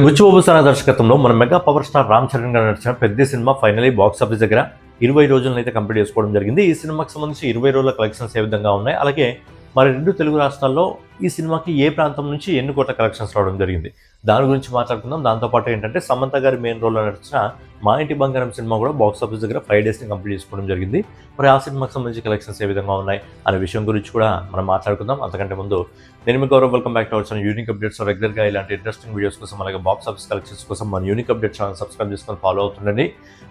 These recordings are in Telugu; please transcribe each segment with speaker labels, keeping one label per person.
Speaker 1: బుచ్చిబాబు సానా దర్శకత్వంలో మన mega power star Ram Charan గారు నడిచిన పెద్ద సినిమా ఫైనలీ బాక్స్ ఆఫీస్ దగ్గర 20 రోజులను అయితే కంప్లీట్ చేసుకోవడం జరిగింది. ఈ సినిమాకి సంబంధించి 20 రోజుల కలెక్షన్స్ ఏ విధంగా ఉన్నాయి, అలాగే మరి 2 తెలుగు రాష్ట్రాల్లో ఈ సినిమాకి ఏ ప్రాంతం నుంచి ఎన్ని కోట్ల కలెక్షన్స్ రావడం జరిగింది, దాని గురించి మాట్లాడుకుందాం. దాంతోపాటు ఏంటంటే సమంత గారి మెయిన్ రోల్లో నడిచిన మా ఇంటి బంగారం సినిమా కూడా బాక్స్ ఆఫీస్ దగ్గర 5 డేస్ని కంప్లీట్ చేసుకోవడం జరిగింది. మరి ఆ సినిమాకి సంబంధించి కలెక్షన్స్ ఏ విధంగా ఉన్నాయి అనే విషయం గురించి కూడా మనం మాట్లాడుకుందాం. అంతకంటే ముందు నేను మీ Gaurav, welcome back to our channel unique updates. రెగ్యులర్గా ఇలాంటి ఇంట్రెస్టింగ్ వీడియోస్ కోసం అలాగే బాక్స్ ఆఫీస్ కలెక్షన్స్ కోసం మన యూనిక్ అప్డేట్ ఛానల్ సబ్స్క్రైబ్ చేసుకొని ఫాలో అవుతుండండి.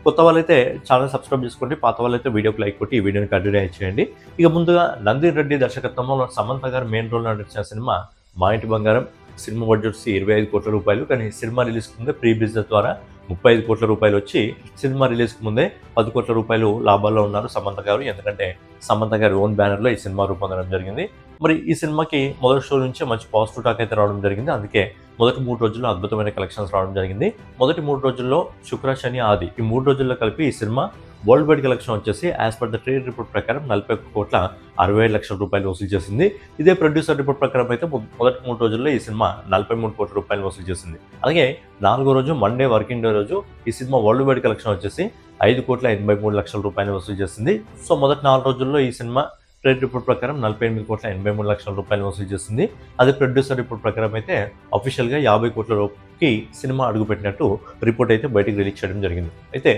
Speaker 1: కొత్త వాళ్ళైతే ఛానల్ సబ్స్క్రైబ్ చేసుకోండి, పాత వాళ్ళైతే వీడియోకి లైక్ కొట్టి ఈ వీడియోని కంటిన్యూ చేయండి. ఇక ముందుగా నందిన్ రెడ్డి దర్శకత్వంలో సమంత గారు మెయిన్ రోల్ నడిచిన సినిమా మా ఇంటి బంగారం సినిమా బడ్జెట్ 25 కోట్ల రూపాయలు, కానీ సినిమా రిలీజ్కి ముందే ప్రీ బిజినెస్ ద్వారా 35 కోట్ల రూపాయలు వచ్చి సినిమా రిలీజ్కి ముందే 10 కోట్ల రూపాయలు లాభాల్లో ఉన్నారు సమంత గారు. ఎందుకంటే సమంత గారి ఓన్ బ్యానర్లో ఈ సినిమా రూపొందడం జరిగింది. మరి ఈ సినిమాకి మొదటి షో నుంచే మంచి పాజిటివ్ టాక్ అయితే రావడం జరిగింది. అందుకే మొదటి 3 రోజుల్లో అద్భుతమైన కలెక్షన్స్ రావడం జరిగింది. మొదటి 3 రోజుల్లో శుక్ర, శని, ఆది ఈ 3 రోజుల్లో కలిపి ఈ సినిమా వరల్డ్ వైడ్ కలెక్షన్ వచ్చేసి as per the trade report ప్రకారం 41 కోట్ల 65 లక్షల రూపాయలు వసూలు చేసింది. ఇదే ప్రొడ్యూసర్ రిపోర్ట్ ప్రకారం అయితే మొదటి 3 రోజుల్లో ఈ సినిమా 43 కోట్ల రూపాయలు వసూలు చేసింది. అలాగే 4వ రోజు మండే వర్కింగ్ డే రోజు ఈ సినిమా వరల్డ్ వైడ్ కలెక్షన్ వచ్చేసి 5 కోట్ల 83 లక్షల రూపాయలు వసూలు చేసింది. సో మొదటి 4 రోజుల్లో ఈ సినిమా ట్రేడ్ రిపోర్ట్ ప్రకారం 48 కోట్ల 83 లక్షల రూపాయలు వసూలు చేసింది. అదే ప్రొడ్యూసర్ రిపోర్ట్ ప్రకారం అయితే అఫీషియల్గా 50 కోట్ల రూపాయలకి సినిమా అడుగుపెట్టినట్టు రిపోర్ట్ అయితే బయటకు రిలీజ్ చేయడం జరిగింది. అయితే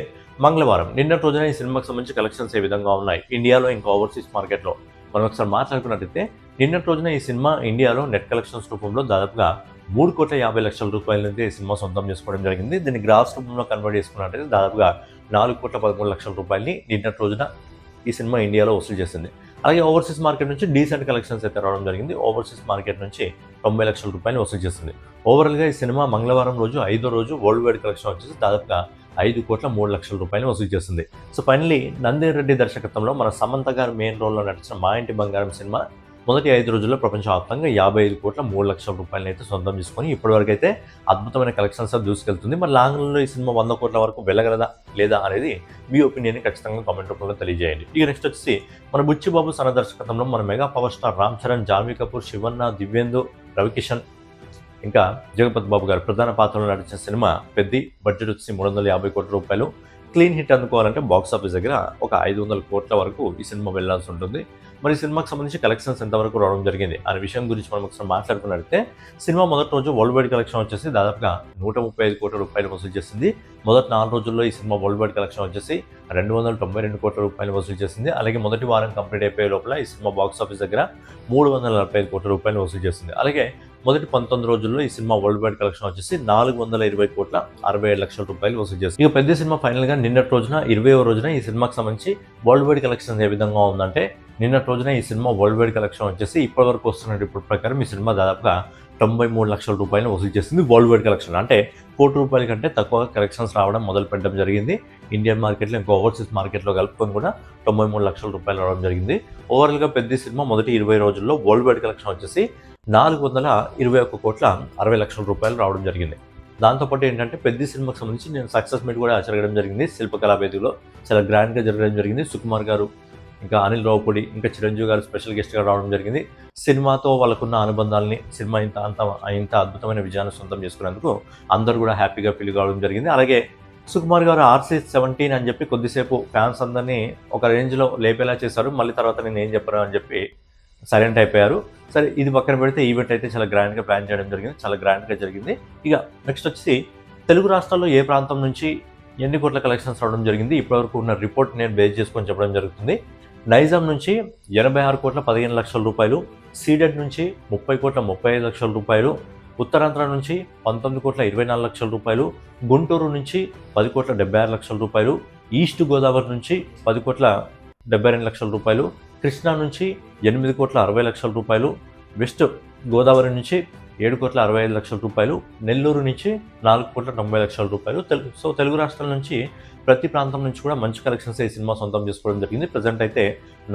Speaker 1: మంగళవారం నిన్నటి రోజున ఈ సినిమాకి సంబంధించి కలెక్షన్స్ ఏ విధంగా ఉన్నాయి ఇండియాలో ఇంకా ఓవర్సీస్ మార్కెట్లో మనం ఒకసారి మాట్లాడుకున్నట్టయితే, నిన్నటి రోజున ఈ సినిమా ఇండియాలో నెట్ కలెక్షన్స్ రూపంలో దాదాపుగా 3 కోట్ల 50 లక్షల రూపాయల నుంచి ఈ సినిమా సొంతం చేసుకోవడం జరిగింది. దీన్ని గ్రాస్ రూపంలో కన్వర్ట్ చేసుకున్నట్టయితే దాదాపుగా 4 కోట్ల 13 లక్షల రూపాయలని నిన్నటి రోజున ఈ సినిమా ఇండియాలో వసూలు చేసింది. అలాగే ఓవర్సీస్ మార్కెట్ నుంచి డీసెంట్ కలెక్షన్స్ అయితే రావడం జరిగింది. ఓవర్సీస్ మార్కెట్ నుంచి 90 లక్షల రూపాయలు వసూలు చేసింది. ఓవరాల్గా ఈ సినిమా మంగళవారం రోజు 5వ రోజు వరల్డ్ వైడ్ కలెక్షన్ వచ్చేసి దాదాపుగా 5 కోట్ల 3 లక్షల రూపాయలు వసూలు చేస్తుంది. సో ఫైనలీ నందిన్ రెడ్డి దర్శకత్వంలో మన సమంత గారు మెయిన్ రోల్లో నడిచిన మా ఇంటి బంగారం సినిమా మొదటి 5 రోజుల్లో ప్రపంచవ్యాప్తంగా 55 కోట్ల 3 లక్షల రూపాయలను అయితే సొంతం చేసుకొని ఇప్పటివరకు అయితే అద్భుతమైన కలెక్షన్స్ దూసుకెళ్తుంది. మరి లాంగ్ రన్లో ఈ సినిమా 100 కోట్ల వరకు వెళ్ళగలదా లేదా అనేది మీ ఒపీనియన్ని ఖచ్చితంగా కామెంట్ రూపంలో తెలియజేయండి. ఇక నెక్స్ట్ వచ్చి మన బుచ్చిబాబు సానా దర్శకత్వంలో మన mega power star Ram Charan, Janhvi Kapoor, Shivanna, Divyendu, Ravi Kishan ఇంకా జగపతి బాబు గారు ప్రధాన పాత్రలో నడిచిన సినిమా పెద్ద బడ్జెట్ వచ్చి 350 కోట్ల రూపాయలు. క్లీన్ హిట్ అందుకోవాలంటే బాక్స్ ఆఫీస్ దగ్గర ఒక 500 కోట్ల వరకు ఈ సినిమా వెళ్లాల్సి ఉంటుంది. మరి సినిమాకి సంబంధించి కలెక్షన్స్ ఎంతవరకు రావడం జరిగింది అనే విషయం గురించి మనం ఒకసారి మాట్లాడుకున్నట్లయితే, సినిమా మొదటి రోజు వరల్డ్ వైడ్ కలెక్షన్ వచ్చేసి దాదాపుగా 135 కోట్ల రూపాయలు వసూలు చేసింది. మొదటి 4 రోజుల్లో ఈ సినిమా వరల్డ్ వైడ్ కలెక్షన్ వచ్చేసి 292 కోట్ల రూపాయలు వసూలు చేసింది. అలాగే మొదటి వారం కంప్లీట్ అయిపోయే లోపల ఈ సినిమా బాక్స్ ఆఫీస్ దగ్గర 345 కోట్ల రూపాయలు వసూలు చేసింది. అలాగే మొదటి 19 రోజుల్లో ఈ సినిమా వరల్డ్ వైడ్ కలెక్షన్ వచ్చేసి 420 కోట్ల 67 లక్షల రూపాయలు వసూలు చేసింది. ఇక పెద్ద సినిమా ఫైనల్గా నిన్నటి రోజున 20వ రోజున ఈ సినిమాకి సంబంధించి వరల్డ్ వైడ్ కలెక్షన్ ఏ విధంగా ఉందంటే, నిన్నటి రోజున ఈ సినిమా వరల్డ్ వైడ్ కలెక్షన్ వచ్చేసి ఇప్పటివరకు వస్తున్న రిపోర్ట్ ప్రకారం ఈ సినిమా దాదాపుగా 93 లక్షల రూపాయలు వసూలు చేసింది. వరల్డ్ వైడ్ కలెక్షన్ అంటే కోటి రూపాయల కంటే తక్కువగా కలెక్షన్స్ రావడం మొదలు పెట్టడం జరిగింది. ఇండియన్ మార్కెట్లో ఇంకా ఓవర్సీస్ మార్కెట్లో కలుపుకొని కూడా 93 లక్షల రూపాయలు రావడం జరిగింది. ఓవరాల్గా పెద్ద సినిమా మొదటి 20 రోజుల్లో వరల్డ్ వైడ్ కలెక్షన్ వచ్చేసి 421 కోట్ల 60 లక్షల రూపాయలు రావడం జరిగింది. దాంతోపాటు ఏంటంటే పెద్ద సినిమాకి సంబంధించి నేను సక్సెస్ మీట్ కూడా జరగడం జరిగింది. శిల్పకళా వేదికలో చాలా గ్రాండ్గా జరగడం జరిగింది. సుకుమార్ గారు, ఇంకా అనిల్ రావుపూడి, ఇంకా చిరంజీవి గారు స్పెషల్ గెస్ట్గా రావడం జరిగింది. సినిమాతో వాళ్ళకున్న అనుబంధాలని, సినిమా ఇంత అద్భుతమైన విజయాన్ని సొంతం చేసుకునేందుకు అందరూ కూడా హ్యాపీగా ఫీల్ కావడం జరిగింది. అలాగే సుకుమార్ గారు RC-17 అని చెప్పి కొద్దిసేపు ఫ్యాన్స్ అందరినీ ఒక రేంజ్లో లేపేలా చేశారు. మళ్ళీ తర్వాత నేను ఏం చెప్పాను అని చెప్పి సైలెంట్ అయిపోయారు. సరే, ఇది పక్కన పెడితే ఈవెంట్ అయితే చాలా గ్రాండ్గా ప్లాన్ చేయడం జరిగింది, చాలా గ్రాండ్గా జరిగింది. ఇక నెక్స్ట్ వచ్చి తెలుగు రాష్ట్రాల్లో ఏ ప్రాంతం నుంచి ఎన్ని కోట్ల కలెక్షన్స్ రావడం జరిగింది ఇప్పటివరకు ఉన్న రిపోర్ట్ నేను బేస్ చేసుకొని చెప్పడం జరుగుతుంది. నైజాం నుంచి 86 కోట్ల 15 లక్షల రూపాయలు, సీడెడ్ నుంచి 30 కోట్ల 35 లక్షల రూపాయలు, ఉత్తరాంధ్ర నుంచి 19 కోట్ల 24 లక్షల రూపాయలు, గుంటూరు నుంచి 10 కోట్ల 76 లక్షల రూపాయలు, ఈస్ట్ గోదావరి నుంచి 10 కోట్ల 72 లక్షల రూపాయలు, కృష్ణా నుంచి 8 కోట్ల 60 లక్షల రూపాయలు, వెస్ట్ గోదావరి నుంచి 7 కోట్ల 65 లక్షల రూపాయలు, నెల్లూరు నుంచి 4 కోట్ల 90 లక్షల రూపాయలు. తెలుగు రాష్ట్రాల నుంచి ప్రతి ప్రాంతం నుంచి కూడా మంచి కలెక్షన్స్ ఈ సినిమా సొంతం చేసుకోవడం జరిగింది. ప్రజెంట్ అయితే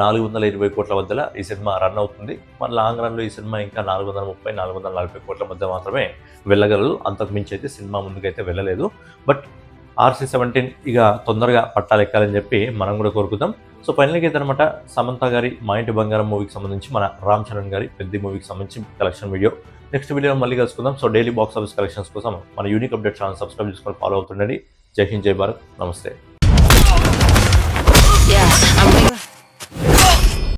Speaker 1: 420 కోట్ల మధ్యలో ఈ సినిమా రన్ అవుతుంది. మన లాంగ్ రన్లో ఈ సినిమా ఇంకా 430-440 కోట్ల మధ్య మాత్రమే వెళ్ళగలదు. అంతకు మించి అయితే సినిమా ముందుకైతే వెళ్ళలేదు. బట్ RC-17 ఇక తొందరగా పట్టాలెక్కాలని చెప్పి మనం కూడా కోరుకుందాం. సో ఫైనల్గా అయితే అనమాట సమంత గారి మా ఇంటి బంగారం మూవీకి సంబంధించి మన రామ్ చరణ్ గారి పెద్ద మూవీకి సంబంధించి కలెక్షన్ వీడియో నెక్స్ట్ వీడియోలో మళ్ళీ కలుసుకుందాం. So daily box office collections కోసం మన యూనిక్ అప్డేట్ ఛానల్ సబ్స్క్రైబ్ చేసుకొని ఫాలో అవుతుండండి. జై హింద్, జై భారత్, నమస్తే.